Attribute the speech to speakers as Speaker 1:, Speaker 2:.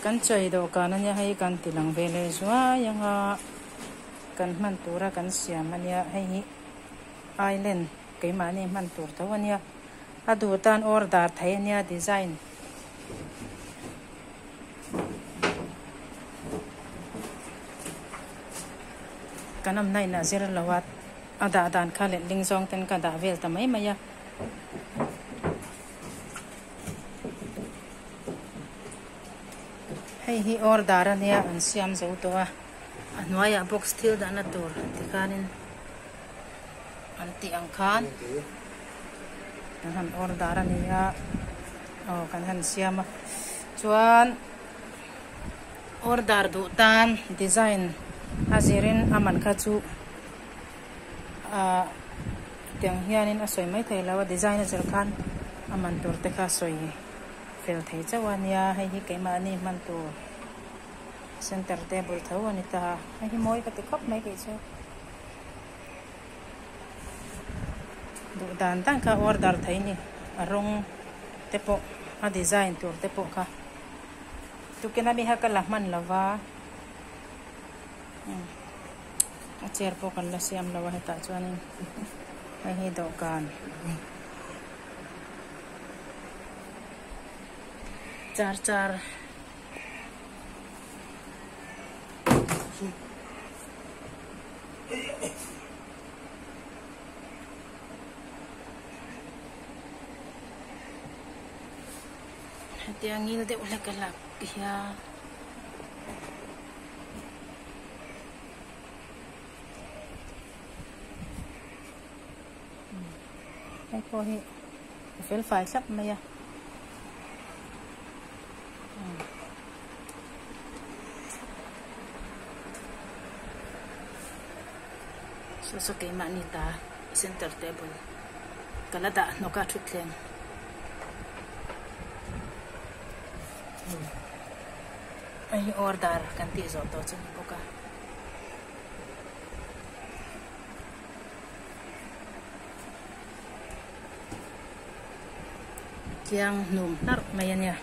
Speaker 1: kan choi do kananya hai kan tilang vele zua yanga kan man tura kan siam ania hai island ke mani man tur tawanya adu tan order thainia design kanam nai na zira lawat ada dan khalet lingzong ten ka da vel tamai maya hei hi order ania an siam zo to a anwaya box thil da na tur tikanin anti angkhan han order ania kan han siam chuan order du tan design azirin aman kha chu tiang hianin a soi mai thei lawa design a zer khan aman tur te kha soi fel thei chawania hei hi keima ani man tu center table tho ani ta hei hi moi ka te khop mai ke chu du dan tan kha order thei ni arong te po a design tur te po kha tu kena mi ha ka lahman lawa a chair po kan la siam lawa heta chuanin hei hi dokan char tiangil de ula kalak ya ai ko hi fel file sắp maya so kay manita center table kalada no ka thutlen ai order kan ti zo to chu poka kiang num nar mayanya